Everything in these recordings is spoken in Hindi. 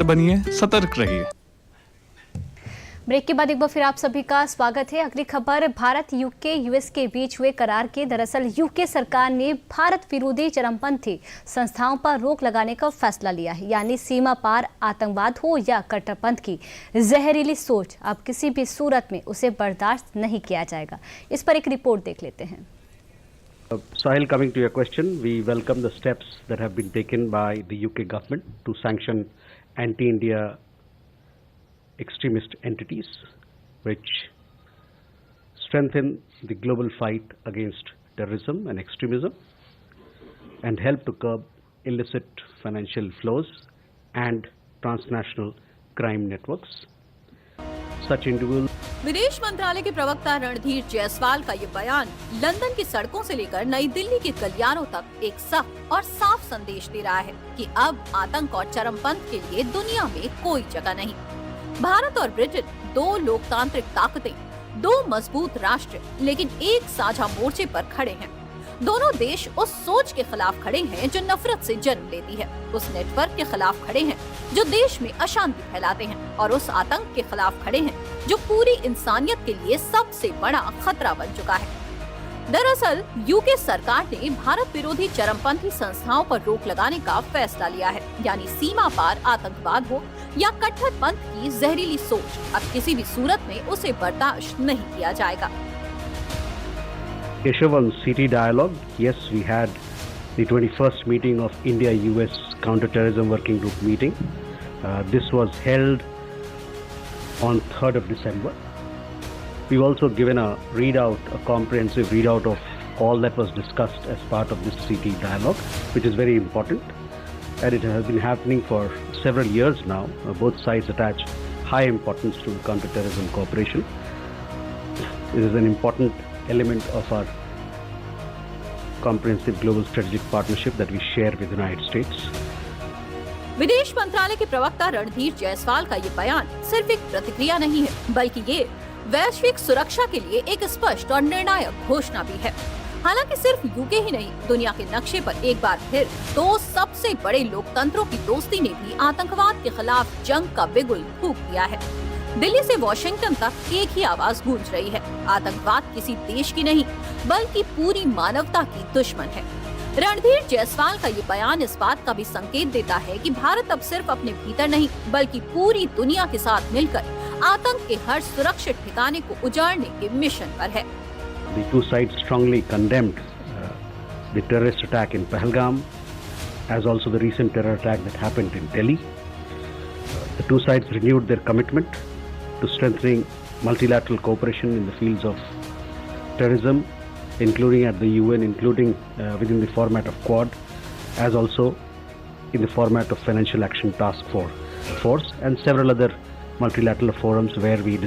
बनिए, सतर्क रहिए। ब्रेक के बाद एक बार फिर आप सभी का स्वागत है। अगली खबर, भारत यूके यूएस के बीच हुए करार के दरअसल यूके सरकार ने भारत विरोधी चरमपंथी संस्थाओं पर रोक लगाने का फैसला लिया है। यानी सीमा पार आतंकवाद हो या कट्टरपंथ की जहरीली सोच, अब किसी भी सूरत में उसे बर्दाश्त नहीं किया जाएगा। इस पर एक रिपोर्ट देख लेते हैं। Sahil, coming to your question, we welcome the steps that have been taken by the UK government to sanction anti-India extremist entities, which strengthen the global fight against terrorism and extremism and help to curb illicit financial flows and transnational crime networks. Such individuals. विदेश मंत्रालय के प्रवक्ता रणधीर जायसवाल का ये बयान लंदन की सड़कों से लेकर नई दिल्ली के गलियारों तक एक सख्त और साफ संदेश दे रहा है कि अब आतंक और चरमपंथ के लिए दुनिया में कोई जगह नहीं। भारत और ब्रिटेन, दो लोकतांत्रिक ताकतें, दो मजबूत राष्ट्र, लेकिन एक साझा मोर्चे पर खड़े हैं। दोनों देश उस सोच के खिलाफ खड़े हैं जो नफरत से जन्म लेती है, उस नेटवर्क के खिलाफ खड़े हैं जो देश में अशांति फैलाते हैं, और उस आतंक के खिलाफ खड़े हैं जो पूरी इंसानियत के लिए सबसे बड़ा खतरा बन चुका है। दरअसल यूके सरकार ने भारत विरोधी चरमपंथी संस्थाओं पर रोक लगाने का फैसला लिया है। यानी सीमा पार आतंकवाद हो या कट्टरपंथ की जहरीली सोच, अब किसी भी सूरत में उसे बर्दाश्त नहीं किया जाएगा। Keshav, on CT Dialogue, yes, we had the 21st meeting of India-US Counter-Terrorism Working Group meeting. This was held on 3rd of December. We've also given a comprehensive readout of all that was discussed as part of this CT Dialogue, which is very important. And it has been happening for several years now. Both sides attach high importance to counter-terrorism cooperation. It is an important element of our comprehensive global strategic partnership that we share with the United States. विदेश मंत्रालय के प्रवक्ता रणधीर जायसवाल का ये बयान सिर्फ एक प्रतिक्रिया नहीं है, बल्कि ये वैश्विक सुरक्षा के लिए एक स्पष्ट और निर्णायक घोषणा भी है। हालांकि सिर्फ यूके ही नहीं, दुनिया के नक्शे पर एक बार फिर दो सबसे बड़े लोकतंत्रों की दोस्ती ने भी आतंकवाद के खिलाफ जंग का बिगुल फूंक दिया है। दिल्ली से वॉशिंगटन तक एक ही आवाज गूंज रही है, आतंकवाद किसी देश की नहीं बल्कि पूरी मानवता की दुश्मन है। रणधीर जायसवाल का ये बयान इस बात का भी संकेत देता है कि भारत अब सिर्फ अपने भीतर नहीं बल्कि पूरी दुनिया के साथ मिलकर आतंक के हर सुरक्षित ठिकाने को उजाड़ने के मिशन पर है। The two sides strongly condemned the terrorist attack in Pahalgam, as also the recent terror attack that happened in Delhi. The two sides renewed their commitment to strengthening multilateral cooperation in the fields of terrorism, including at the UN, including within the format of Quad, as also in the format of Financial Action Task Force and several other multilateral forums where we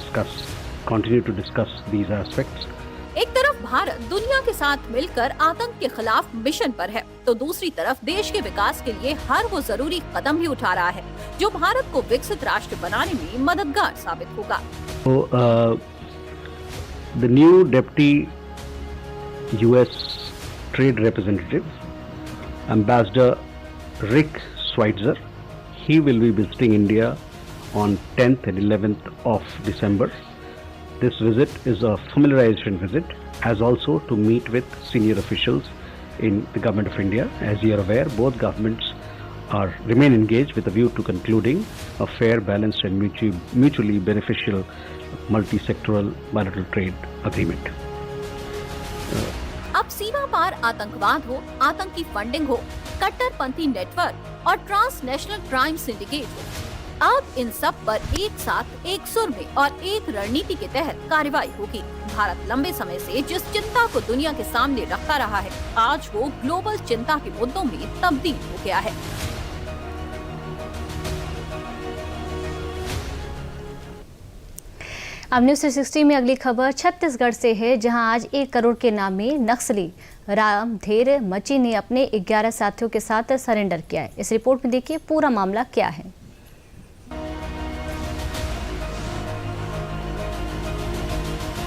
continue to discuss these aspects. एक तरफ भारत दुनिया के साथ मिलकर आतंक के खिलाफ मिशन पर है, तो दूसरी तरफ देश के विकास के लिए हर वो जरूरी कदम भी उठा रहा है जो भारत को विकसित राष्ट्र बनाने में मददगार साबित होगा। The new Deputy US Trade Representative, Ambassador Rick Schweitzer, he will be visiting India on 10th and 11th of December. This visit is a familiarization visit, as also to meet with senior officials in the Government of India. As you are aware, both governments remain engaged with a view to concluding a fair, balanced and mutually beneficial multi-sectoral bilateral trade agreement. अब सीमा पार आतंकवाद हो, आतंकी फंडिंग हो, कट्टरपंथी नेटवर्क और ट्रांसनेशनल क्राइम सिंडिकेट हो, अब इन सब पर एक साथ एक सुर में और एक रणनीति के तहत कार्रवाई होगी। भारत लंबे समय से जिस चिंता को दुनिया के सामने रखता रहा है, आज वो ग्लोबल चिंता के मुद्दों में तब्दील हो गया है। अब न्यूज़ 360 में अगली खबर छत्तीसगढ़ से है, जहां आज 1 करोड़ के नामी नक्सली रामधेर मची ने अपने 11 साथियों के साथ सरेंडर किया है। इस रिपोर्ट में देखिए पूरा मामला क्या है।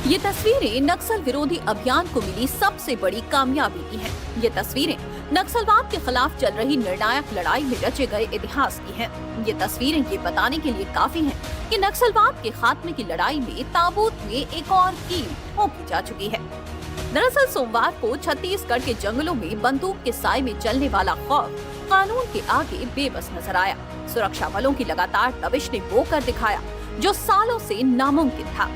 ये तस्वीरें नक्सल विरोधी अभियान को मिली सबसे बड़ी कामयाबी की हैं। ये तस्वीरें नक्सलवाद के खिलाफ चल रही निर्णायक लड़ाई में रचे गए इतिहास की हैं। ये तस्वीरें ये बताने के लिए काफी हैं कि नक्सलवाद के खात्मे की लड़ाई में ताबूत में एक और कील ठोकी जा चुकी है। दरअसल सोमवार को छत्तीसगढ़ के जंगलों में बंदूक के साए में चलने वाला खौफ कानून के आगे बेबस नजर आया। सुरक्षा बलों की लगातार दबिश ने वो कर दिखाया जो सालों से नामुमकिन था।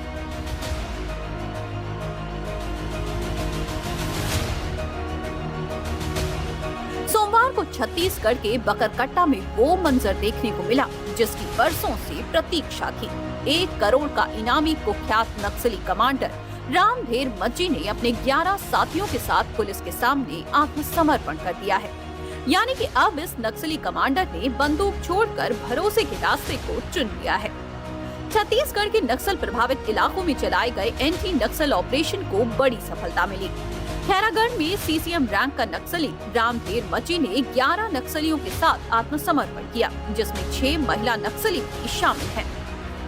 सोमवार को छत्तीसगढ़ के बकरकट्टा में वो मंजर देखने को मिला जिसकी बरसों से प्रतीक्षा थी। 1 करोड़ का इनामी कुख्यात नक्सली कमांडर रामधेर मज्जी ने अपने 11 साथियों के साथ पुलिस के सामने आत्मसमर्पण कर दिया है। यानी कि अब इस नक्सली कमांडर ने बंदूक छोड़कर भरोसे के रास्ते को चुन लिया है। छत्तीसगढ़ के नक्सल प्रभावित इलाकों में चलाए गए एंटी नक्सल ऑपरेशन को बड़ी सफलता मिली। खैरागढ़ में सीसीएम रैंक का नक्सली रामधेर मज्जी ने 11 नक्सलियों के साथ आत्मसमर्पण किया, जिसमें 6 महिला नक्सली भी शामिल हैं।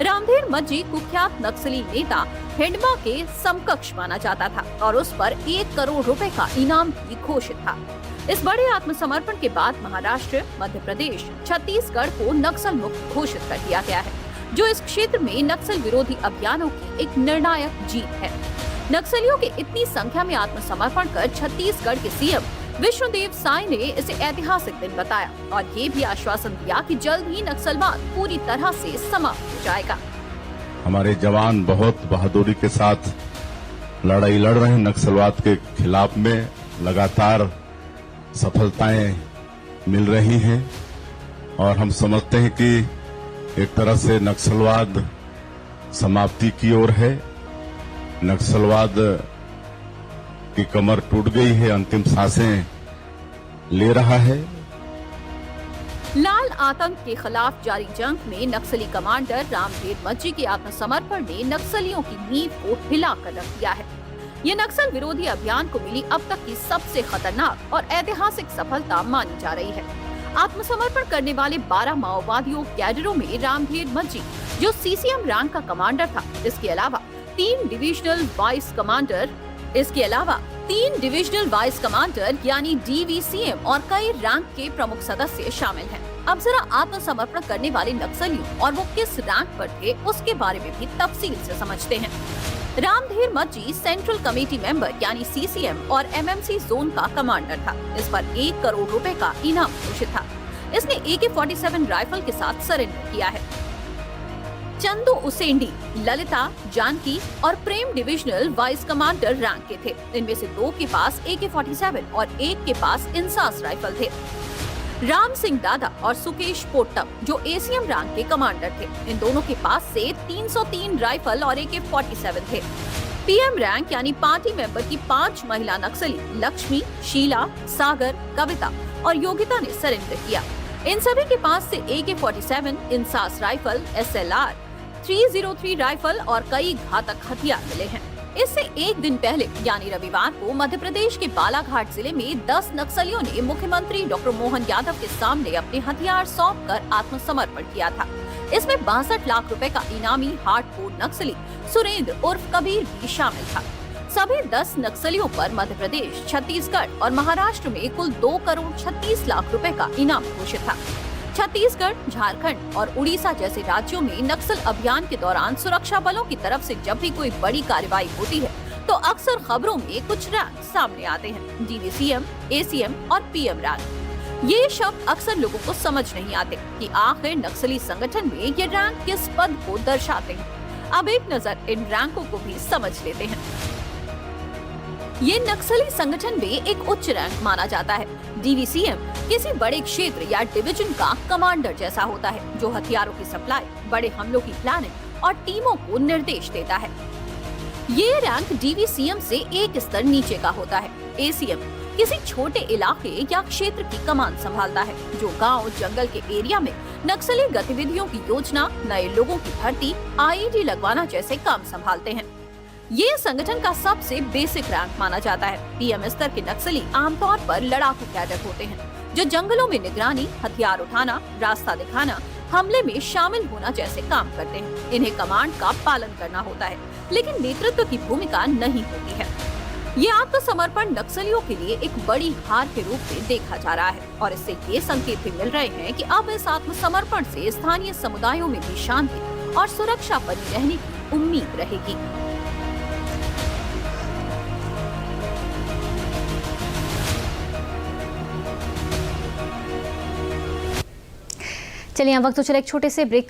रामधेर मज्जी कुख्यात नक्सली नेता हिंडमा के समकक्ष माना जाता था और उस पर 1 करोड़ रुपए का इनाम भी घोषित था। इस बड़े आत्मसमर्पण के बाद महाराष्ट्र, मध्य प्रदेश, छत्तीसगढ़ को नक्सल मुक्त घोषित कर दिया गया है, जो इस क्षेत्र में नक्सल विरोधी अभियानों की एक निर्णायक जीत है। नक्सलियों के इतनी संख्या में आत्मसमर्पण कर छत्तीसगढ़ के सीएम विष्णुदेव साय ने इसे ऐतिहासिक दिन बताया और ये भी आश्वासन दिया कि जल्द ही नक्सलवाद पूरी तरह से समाप्त हो जाएगा। हमारे जवान बहुत बहादुरी के साथ लड़ाई लड़ रहे हैं नक्सलवाद के खिलाफ में। लगातार सफलताएं मिल रही हैं और हम समझते हैं कि एक तरह से नक्सलवाद समाप्ति की ओर है। नक्सलवाद की कमर टूट गई है, अंतिम सांसें ले रहा है। लाल आतंक के खिलाफ जारी जंग में नक्सली कमांडर रामधेर मज्जी के आत्मसमर्पण ने नक्सलियों की नींव को हिलाकर रख दिया है। ये नक्सल विरोधी अभियान को मिली अब तक की सबसे खतरनाक और ऐतिहासिक सफलता मानी जा रही है। आत्मसमर्पण करने वाले 12 माओवादियों कैडरों में रामधेर मज्जी, जो सीसीएम रैंक का कमांडर था, इसके अलावा 3 डिविजनल वाइस कमांडर यानी डीवीसीएम और कई रैंक के प्रमुख सदस्य शामिल हैं। अब जरा आत्मसमर्पण करने वाले नक्सलियों और वो किस रैंक पर थे उसके बारे में भी तफसील से समझते हैं। रामधेर मज्जी सेंट्रल कमेटी मेंबर यानी सीसीएम और एमएमसी जोन का कमांडर था। इस पर 1 करोड़ रुपए का इनाम घोषित था। इसने AK-47 राइफल के साथ सरेंडर किया है। चंदू उसेंडी, ललिता, जानकी और प्रेम डिविजनल वाइस कमांडर रैंक के थे। इनमें से 2 के पास AK-47 और 1 के पास इंसास राइफल थे। राम सिंह दादा और सुकेश पोट्टम, जो एसीएम रैंक के कमांडर थे, इन दोनों के पास से 303 राइफल और AK-47 थे। पीएम रैंक यानी पार्टी मेंबर की 5 महिला नक्सली लक्ष्मी, शीला, सागर, कविता और योगिता ने सरेंडर किया। इन सभी के पास से AK-47, INSAS rifle, SLR, 303 rifle और कई घातक हथियार मिले हैं। इससे एक दिन पहले यानी रविवार को मध्य प्रदेश के बालाघाट जिले में 10 नक्सलियों ने मुख्यमंत्री डॉक्टर मोहन यादव के सामने अपने हथियार सौंपकर आत्मसमर्पण किया था। इसमें 62 लाख रुपए का इनामी हार्डकोर नक्सली सुरेंद्र उर्फ कबीर भी शामिल था। सभी 10 नक्सलियों पर मध्य प्रदेश, छत्तीसगढ़ और महाराष्ट्र में कुल 2 करोड़ 36 लाख रुपए का इनाम घोषित था। छत्तीसगढ़, झारखंड और उड़ीसा जैसे राज्यों में नक्सल अभियान के दौरान सुरक्षा बलों की तरफ से जब भी कोई बड़ी कार्रवाई होती है तो अक्सर खबरों में कुछ रैंक सामने आते हैं, डीवीसीएम, एसीएम और पीएम रैंक। ये शब्द अक्सर लोगों को समझ नहीं आते कि आखिर नक्सली संगठन में ये रैंक किस पद को दर्शाते हैं। अब एक नजर इन रैंकों को भी समझ लेते हैं। ये नक्सली संगठन में एक उच्च रैंक माना जाता है। डीवीसीएम किसी बड़े क्षेत्र या डिवीजन का कमांडर जैसा होता है, जो हथियारों की सप्लाई, बड़े हमलों की प्लानिंग और टीमों को निर्देश देता है। ये रैंक डीवीसीएम से एक स्तर नीचे का होता है। एसीएम किसी छोटे इलाके या क्षेत्र की कमान संभालता है, जो गांव, जंगल के एरिया में नक्सली गतिविधियों की योजना, नए लोगों की भर्ती, आईईडी लगवाना जैसे काम संभालते हैं। ये संगठन का सबसे बेसिक रैंक माना जाता है। पीएम स्तर के नक्सली आमतौर पर लड़ाकू कैडर होते हैं, जो जंगलों में निगरानी, हथियार उठाना, रास्ता दिखाना, हमले में शामिल होना जैसे काम करते हैं। इन्हें कमांड का पालन करना होता है, लेकिन नेतृत्व की भूमिका नहीं होती है। ये आत्मसमर्पण नक्सलियों के लिए एक बड़ी हार के रूप में देखा जा रहा है और इससे ये संकेत भी मिल रहे हैं कि अब इस आत्मसमर्पण से स्थानीय समुदायों में भी शांति और सुरक्षा बनी रहने की उम्मीद रहेगी। चलिए, यहाँ वक्त तो चला एक छोटे से ब्रेक का।